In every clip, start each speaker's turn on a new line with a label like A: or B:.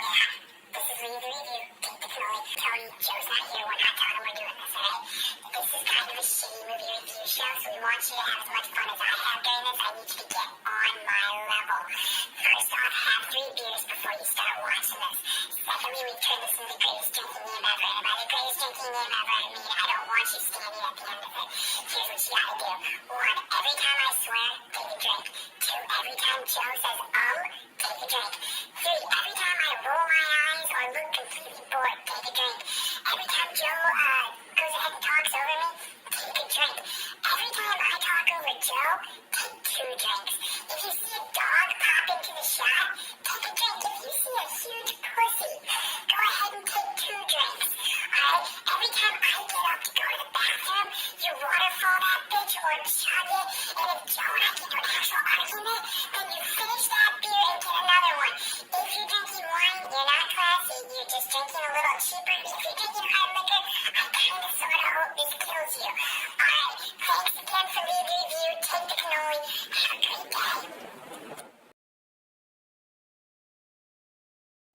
A: This is Leave the Review. Take the Cannoli. Tony, Joe's not here. We're not telling him we're doing this, alright? This is kind of a shitty movie review show, so we want you to have as much fun as I have during this. I need you to get on my level. First off, have 3 beers before you start watching this. Secondly, we've turned this into the greatest drinking game ever. And by the greatest drinking game ever, I mean I don't want you standing at the end of it. Here's what you gotta do. 1, every time I swear, take a drink. 2, every time Joe says, take a drink. 3, every time I roll my eyes or look completely bored, take a drink. Every time Joe goes ahead and talks over me, take a drink. Every time I talk over Joe, take 2 drinks. If you see a dog pop into the shot, take a drink. If you see a huge pussy, go ahead and take 2 drinks. Alright? Every time I get up to go to the bathroom, you waterfall that bitch or chug it, and if Joe and I get into an actual argument, then you finish that beer and get another one. If you're drinking wine, you're not classy, you're just drinking a little cheaper. If you're drinking hard liquor, I kinda sorta hope this kills you. Alright, thanks again for Leave the Review. Take the Cannoli. Have a great day.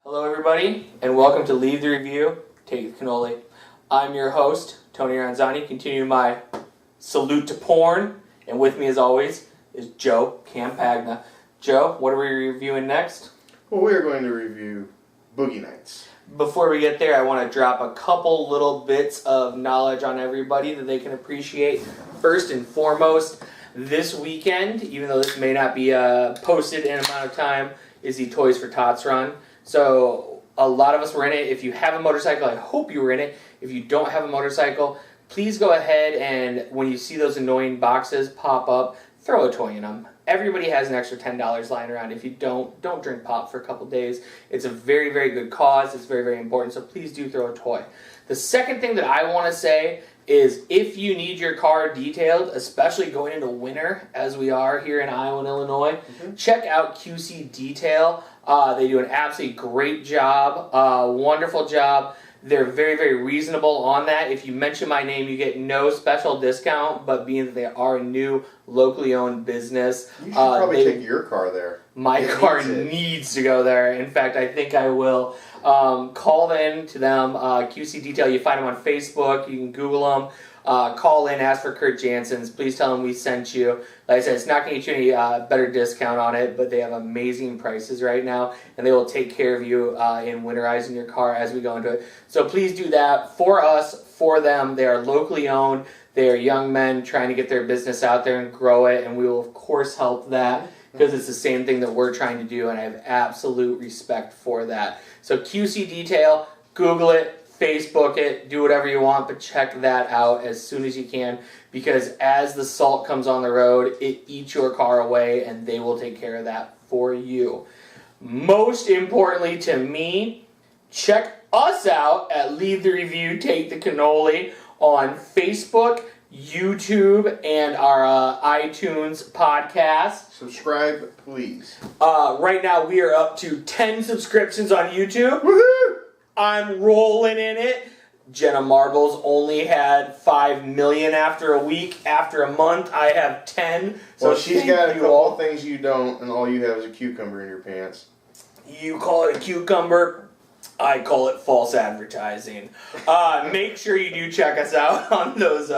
B: Hello everybody, and welcome to Leave the Review, Take the Cannoli. I'm your host, Tony Ranzani, continuing my salute to porn, and with me as always is Joe Campagna. Joe, what are we reviewing next?
C: Well, we are going to review Boogie Nights.
B: Before we get there, I want to drop a couple little bits of knowledge on everybody that they can appreciate. First and foremost, this weekend, even though this may not be posted in amount of time, is the Toys for Tots run. So a lot of us were in it. If you have a motorcycle, I hope you were in it. If you don't have a motorcycle, please go ahead and when you see those annoying boxes pop up, throw a toy in them. Everybody has an extra $10 lying around. If you don't drink pop for a couple days. It's a very, very good cause. It's very, very important. So please do throw a toy. The second thing that I want to say is if you need your car detailed, especially going into winter, as we are here in Iowa and Illinois, check out QC Detail. They do an absolutely great job, wonderful job. They're very, very reasonable on that. If you mention my name, you get no special discount, but being that they are a new, locally owned business.
C: You should probably take your car there.
B: My car needs to go there. In fact, I think I will. Call in to them, QC Detail. You find them on Facebook. You can Google them. Call in, ask for Kurt Jansen's. Please tell them we sent you. Like I said, it's not going to get you any better discount on it, but they have amazing prices right now, and they will take care of you in winterizing your car as we go into it. So please do that for us, for them. They are locally owned. They are young men trying to get their business out there and grow it, and we will, of course, help that because it's the same thing that we're trying to do, and I have absolute respect for that. So QC Detail, Google it, Facebook it, do whatever you want, but check that out as soon as you can because as the salt comes on the road, it eats your car away and they will take care of that for you. Most importantly to me, check us out at Leave the Review, Take the Cannoli on Facebook, YouTube, and our iTunes podcast.
C: Subscribe, please.
B: Right now we are up to 10 subscriptions on YouTube.
C: Woohoo!
B: I'm rolling in it. Jenna Marbles only had 5 million after a week. After a month, I have 10. So
C: well, she's got a couple of things you don't, and all you have is a cucumber in your pants.
B: You call it a cucumber. I call it false advertising. Make sure you do check us out on those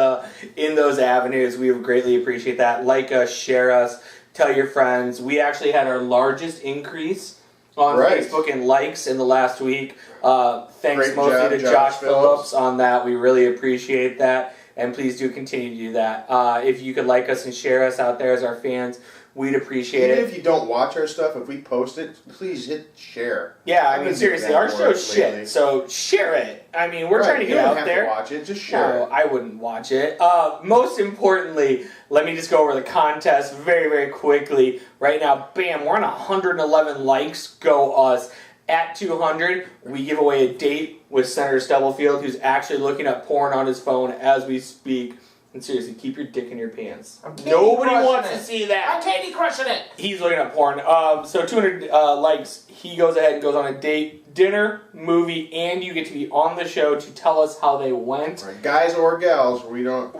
B: in those avenues. We would greatly appreciate that. Like us, share us, tell your friends. We actually had our largest increase on Facebook in likes in the last week. Thanks mostly to Josh Phillips on that. We really appreciate that. And please do continue to do that. If you could like us and share us out there as our fans, we'd appreciate it.
C: Even if you don't watch our stuff, if we post it, please hit share.
B: Yeah, I mean, seriously, our show's shit, so share it. I mean, we're trying to get out there.
C: You don't have to watch it, just share it.
B: No, I wouldn't watch it. Most importantly, let me just go over the contest very, very quickly. Right now, bam, we're on 111 likes. Go us. At 200, we give away a date with Senator Stubblefield, who's actually looking at porn on his phone as we speak. And seriously, keep your dick in your pants. Nobody wants to see that.
D: I'm Candy crushing it.
B: He's looking at porn. So 200 likes. He goes ahead and goes on a date, dinner, movie, and you get to be on the show to tell us how they went.
C: Right, guys or gals, we don't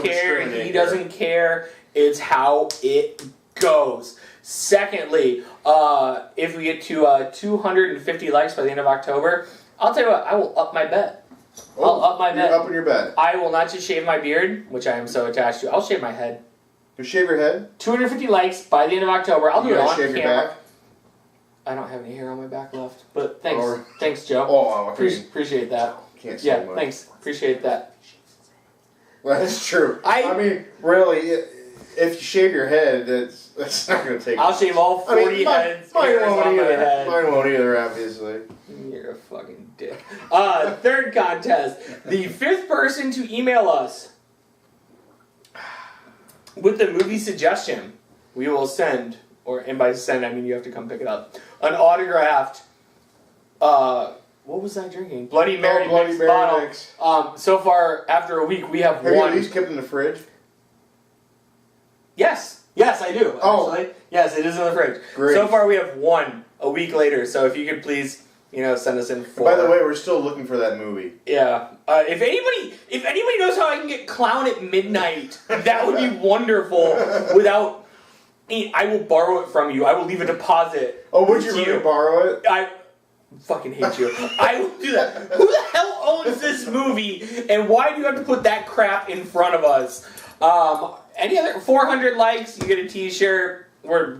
B: care. He doesn't care. It's how it goes. Secondly, if we get to 250 likes by the end of October, I'll tell you what, I will up my bet. I'll up my bet.
C: You're upping your bet.
B: I will not just shave my beard, which I am so attached to. I'll shave my head.
C: You shave your head?
B: 250 likes by the end of October. I'll do it on
C: shave
B: camera.
C: your back?
B: I don't have any hair on my back left, but thanks, thanks, Joe.
C: Oh, okay.
B: Appreciate that.
C: Can't say much.
B: Thanks. Appreciate that.
C: Well, that's true.
B: I
C: mean, really, if you shave your head, that's not going to take.
B: I'll shave all 40 heads.
C: Mine won't
B: on my
C: either.
B: head.
C: Mine won't either, obviously.
B: You're a fucking dick. Third contest. The fifth person to email us with the movie suggestion, we will send, and by send I mean you have to come pick it up, an autographed, what was I drinking? Bloody Mary
C: Bloody
B: mixed
C: Mary
B: bottle.
C: mix.
B: So far, after a week, we have
C: Have you
B: one.
C: at least kept it in the fridge?
B: Yes, I do. Actually, yes, it is in the fridge.
C: Great.
B: So far, we have one a week later. So if you could please, send us in for.
C: By the way, we're still looking for that movie.
B: Yeah. If anybody knows how I can get Clown at Midnight, that would be wonderful. Without, I will borrow it from you. I will leave a deposit.
C: Oh, would you really borrow it?
B: I fucking hate you. I will do that. Who the hell owns this movie, and why do you have to put that crap in front of us? Any other 400 likes, you get a T-shirt. We're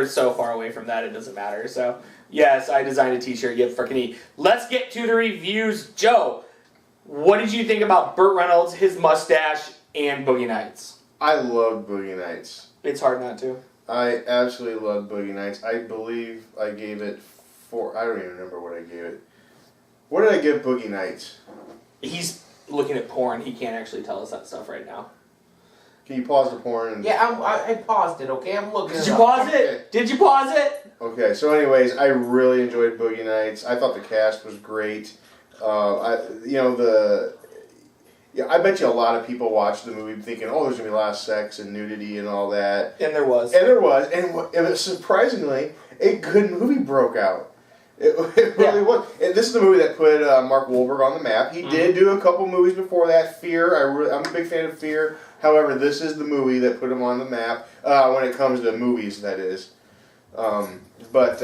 B: so far away from that, it doesn't matter. So yes, I designed a T-shirt. You freaking eat. Let's get to the reviews. Joe, what did you think about Burt Reynolds, his mustache, and Boogie Nights?
C: I loved Boogie Nights.
B: It's hard not to.
C: I absolutely loved Boogie Nights. I believe I gave it 4. I don't even remember what I gave it. What did I give Boogie Nights?
B: He's looking at porn. He can't actually tell us that stuff right now.
C: Can you pause the porn?
D: Yeah, I paused it, okay? I'm looking
B: Did you pause it? Did you pause it?
C: Okay, so anyways, I really enjoyed Boogie Nights. I thought the cast was great. I bet you a lot of people watched the movie thinking, oh, there's going to be a lot of sex and nudity and all that.
B: And there was.
C: And surprisingly, a good movie broke out. It really was. And this is the movie that put Mark Wahlberg on the map. He did do a couple movies before that. Fear, I'm a big fan of Fear. However, this is the movie that put him on the map when it comes to movies, that is.
D: You gave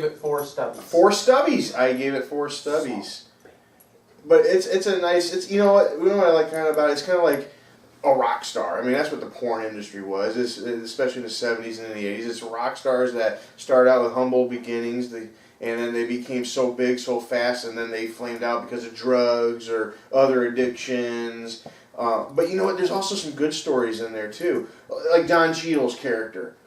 D: it 4 stubbies.
C: 4 stubbies. I gave it 4 stubbies. But it's a nice, you know what I like kind of about it? It's kind of like a rock star. I mean, that's what the porn industry was, especially in the 70s and in the 80s. It's rock stars that start out with humble beginnings, and then they became so big so fast, and then they flamed out because of drugs or other addictions. But you know what? There's also some good stories in there, too. Like Don Cheadle's character.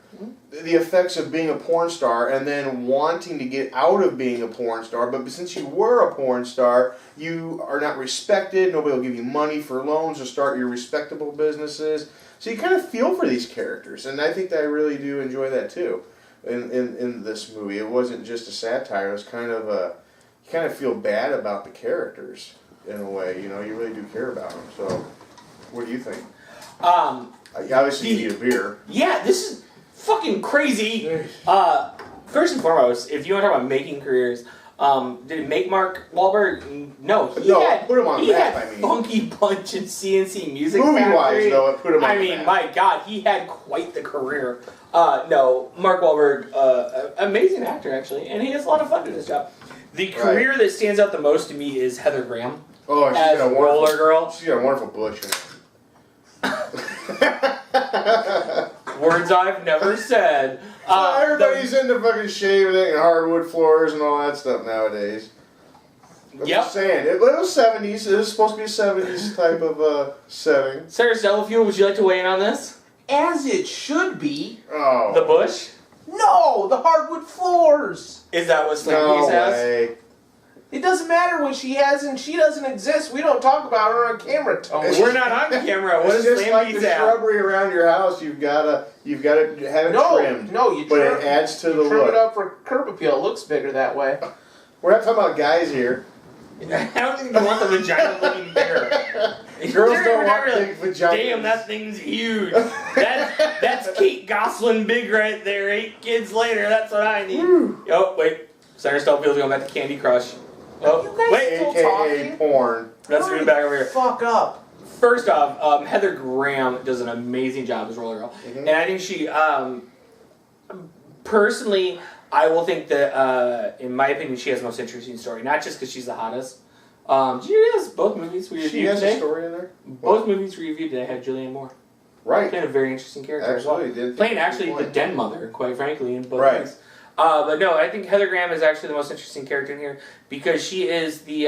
C: The effects of being a porn star and then wanting to get out of being a porn star, but since you were a porn star, you are not respected, nobody will give you money for loans to start your respectable businesses. So you kind of feel for these characters, and I think that I really do enjoy that too in this movie. It wasn't just a satire, it was kind of you kind of feel bad about the characters in a way, you really do care about them. So, what do you think? Obviously you need a beer.
B: Yeah, this is fucking crazy. First and foremost, if you want to talk about making careers, did it make Mark Wahlberg? No, he had
C: put him on the map.
B: Funky Punch and CNC Music
C: Movie-wise, though, it put him on the map.
B: My God, he had quite the career. No, Mark Wahlberg, amazing actor actually, and he has a lot of fun doing his job. The career that stands out the most to me is Heather Graham.
C: Oh, she's
B: as
C: got a
B: Roller Girl.
C: She's got a wonderful bush in it.
B: Words I've never said.
C: Everybody's into fucking shaving and hardwood floors and all that stuff nowadays. I'm just saying, it was 70s. It was supposed to be a 70s type of setting.
B: Sarah Delafield, would you like to weigh in on this?
D: As it should be.
C: Oh.
B: The bush?
D: No, the hardwood floors.
B: Is that what Slinkies has?
C: Way.
D: It doesn't matter what she has, and she doesn't exist. We don't talk about her on camera, Tony.
B: We're not on camera. What
C: It's
B: does
C: just like the
B: Slinkies have?
C: shrubbery around your house. You've got to have it trimmed.
D: No, you
C: but
D: trim,
C: it adds to the
D: you trim
C: look.
D: it up for curb appeal. It looks bigger that way.
C: We're not talking about guys here.
B: I don't think you want the vagina looking bigger.
C: Girls don't want big vaginas.
B: Damn, that thing's huge. That's Kate Gosselin big right there. 8 kids later, that's what I need. Oh, wait. Senator Stubfield's going back to Candy Crush. Oh,
D: you guys
B: wait.
D: still
C: AKA
D: talking?
C: porn.
B: Let's read it back over here.
D: Fuck up.
B: First off, Heather Graham does an amazing job as Roller Girl. And I think she, personally, I will think that, in my opinion, she has the most interesting story. Not just because she's the hottest. Did you realize both movies we reviewed
C: She has
B: today?
C: a story in there?
B: Both movies we reviewed today had Julianne Moore.
C: Right.
B: Playing a very interesting character
C: Absolutely.
B: as well. Playing actually the den mother, quite frankly, in both movies. But no, I think Heather Graham is actually the most interesting character in here because she is the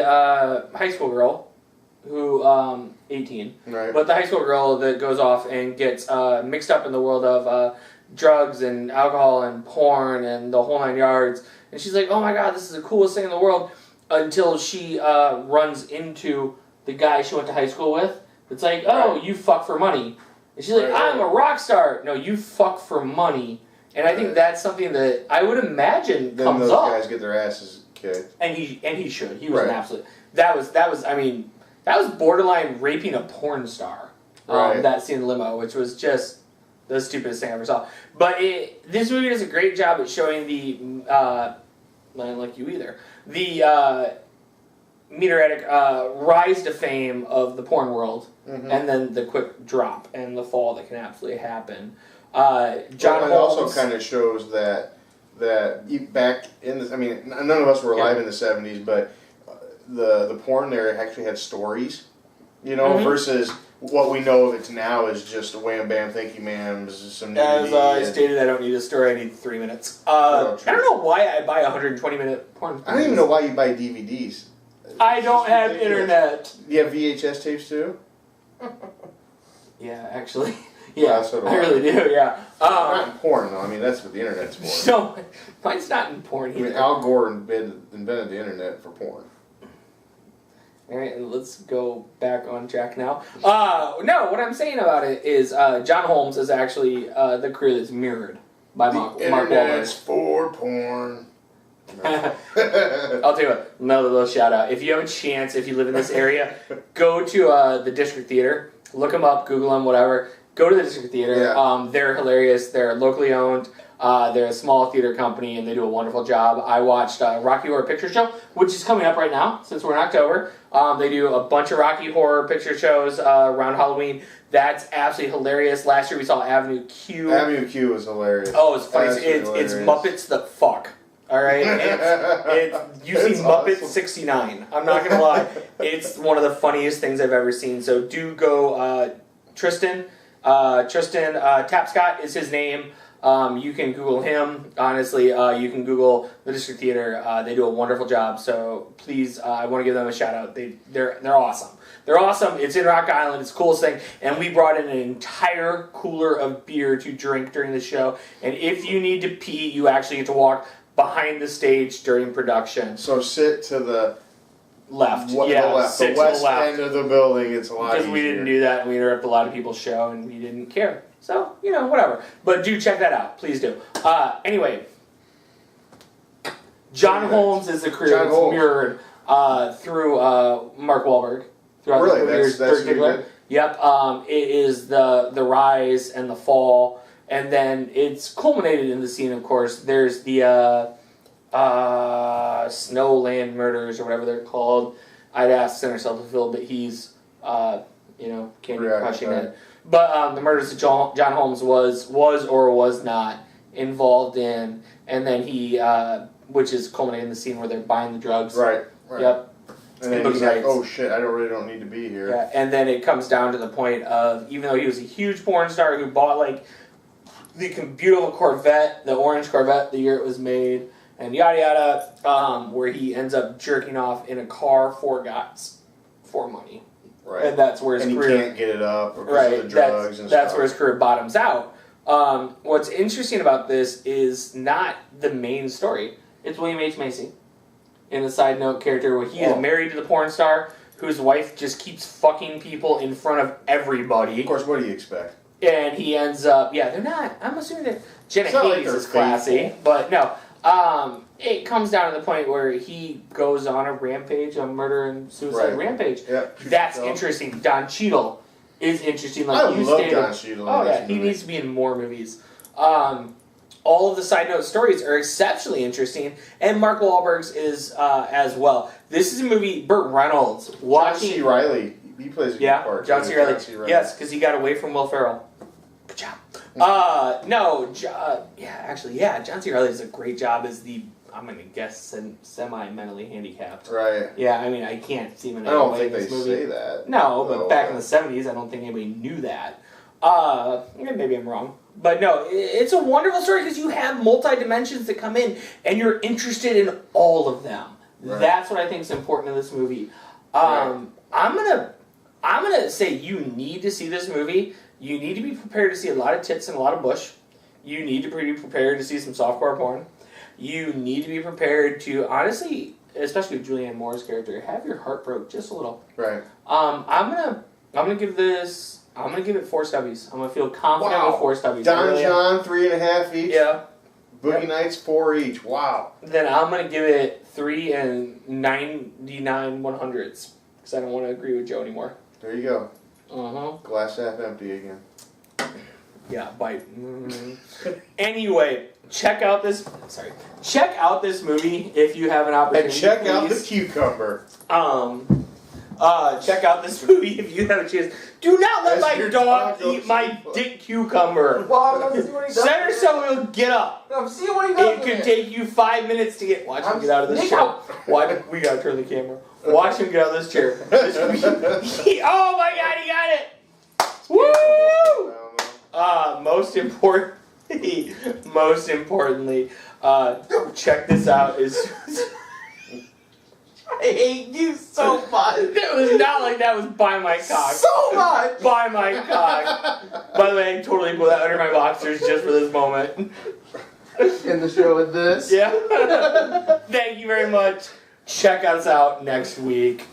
B: high school girl who, 18.
C: Right.
B: But the high school girl that goes off and gets mixed up in the world of drugs and alcohol and porn and the whole 9 yards. And she's like, oh my god, this is the coolest thing in the world. Until she runs into the guy she went to high school with. It's like, oh, you fuck for money. And she's like, I'm a rock star. No, you fuck for money. And I think that's something that I would imagine
C: then
B: comes
C: those
B: up.
C: guys get their asses kicked.
B: And he should. He was an absolute. That was borderline raping a porn star. That scene in the limo, which was just the stupidest thing I ever saw. But this movie does a great job at showing the. I don't like you either. The meteoric rise to fame of the porn world, and then the quick drop and the fall that can absolutely happen. John Holmes
C: also kind of shows that back in the, I mean, none of us were alive in the 70s, but the porn there actually had stories, versus what we know of it now is just a wham bam, thank you ma'am, some nudity.
B: As I stated, I don't need a story, I need 3 minutes. I don't know why I buy 120-minute porn.
C: I don't even know why you buy DVDs.
B: I don't have internet.
C: You have VHS tapes too?
B: Yeah, actually. Yeah,
C: so
B: I really do, yeah.
C: Not in porn, though. I mean, that's what the internet's for.
B: No, mine's not in porn either.
C: I mean, Al Gore invented the internet for porn.
B: Alright, and let's go back on track now. No, what I'm saying about it is John Holmes is actually the career that's mirrored by Mark Wahlberg.
C: It's for porn.
B: I'll tell you what, another little shout out. If you have a chance, if you live in this area, go to the District Theater. Look them up, Google them, whatever. Go to the District Theater.
C: Yeah.
B: They're hilarious. They're locally owned. They're a small theater company, and they do a wonderful job. I watched Rocky Horror Picture Show, which is coming up right now, since we're in October. They do a bunch of Rocky Horror Picture Shows around Halloween. That's absolutely hilarious. Last year we saw Avenue Q.
C: Avenue Q was hilarious.
B: Oh, it's funny. It's Muppets the fuck. All right, you see Muppet
C: awesome.
B: 69. I'm not gonna lie, it's one of the funniest things I've ever seen. So do go, Tristan Tapscott is his name. You can Google him. Honestly, you can Google the District Theater. They do a wonderful job. So please, I want to give them a shout out. They're awesome. They're awesome. It's in Rock Island. It's the coolest thing. And we brought in an entire cooler of beer to drink during the show. And if you need to pee, you actually get to walk behind the stage during production.
C: So sit to the
B: left.
C: The west end of the building. It's a lot easier.
B: Because we didn't do that, and we interrupt a lot of people's show, and we didn't care. So, whatever. But do check that out. Please do. Anyway, John Holmes is the career that's mirrored through Mark Wahlberg.
C: Really? That's who you did?
B: Yep. It is the rise and the fall. And then it's culminated in the scene, of course. There's the Snowland murders, or whatever they're called. I'd ask Senator Sutherland, but he's, candy crushing it. But the murders that John Holmes was or was not involved in. And then he, which is culminating in the scene where they're buying the drugs.
C: Right.
B: Yep.
C: And then he's like, oh shit, I really don't need to be here.
B: Yeah, and then it comes down to the point of, even though he was a huge porn star who bought, the beautiful Corvette, the orange Corvette, the year it was made, and yada yada, where he ends up jerking off in a car for guys, for money.
C: Right.
B: And that's where his career...
C: he can't get it up because of the drugs and stuff.
B: That's where his career bottoms out. What's interesting about this is not the main story. It's William H. Macy, in the side note character, where he is married to the porn star, whose wife just keeps fucking people in front of everybody.
C: Of course, what do you expect?
B: And he ends up, they're not. I'm assuming that Jenna Hayes is classy, but no. It comes down to the point where he goes on a rampage, a murder and suicide rampage.
C: Yep.
B: That's interesting. Don Cheadle is interesting.
C: I love Don Cheadle.
B: Oh yeah, he needs to be in more movies. All of the side note stories are exceptionally interesting, and Mark Wahlberg's is as well. This is a movie. Burt Reynolds watching.
C: John C. Reilly. He plays a good part.
B: John C. Reilly. Yes, because he got away from Will Ferrell. Good job. John C. Reilly does a great job as the, I'm gonna guess, semi-mentally handicapped.
C: Right.
B: Yeah, I mean, I can't see him in
C: I
B: any
C: don't
B: way
C: think
B: in
C: they
B: this movie.
C: say that.
B: No, but
C: Oh,
B: back in
C: okay.
B: the 70s, I don't think anybody knew that. Maybe I'm wrong. But no, it's a wonderful story because you have multi-dimensions that come in and you're interested in all of them.
C: Right.
B: That's what I think is important in this movie.
C: Right.
B: I'm gonna say you need to see this movie. You need to be prepared to see a lot of tits and a lot of bush. You need to be prepared to see some softcore porn. You need to be prepared to, honestly, especially with Julianne Moore's character, have your heart broke just a little.
C: Right.
B: I'm gonna give this. I'm gonna give it 4 stubbies. I'm gonna feel confident with 4 stubbies.
C: Don
B: Really.
C: John 3.5 each.
B: Yeah.
C: Boogie
B: Yep.
C: Nights 4 each. Wow.
B: Then I'm gonna give it 3 99 100s because I don't want to agree with Joe anymore.
C: There you go.
B: Uh-huh.
C: Glass half empty again.
B: Yeah, bite. Anyway, check out this movie if you have an opportunity.
C: And check out the
B: please.
C: cucumber.
B: Check out this movie if you have a chance. Do not let
C: As
B: my
C: your
B: dog
C: dog
B: eat my
C: goes-
B: dick cucumber.
D: Well, I'm see what he does.
B: Center someone will get up.
D: I'm seeing what he does.
B: It could take you 5 minutes to get. Watch him get out of this
D: Nick
B: chair.
D: out.
B: We gotta turn the camera. Watch him get out of this chair. Oh my God, he got it! Woo! Most importantly, check this out.
D: I hate you so much.
B: It was not like that was by my cock.
D: So much.
B: By my cock. By the way, I totally put that under my boxers just for this moment.
D: In the show with this.
B: Yeah. Thank you very much. Check us out next week.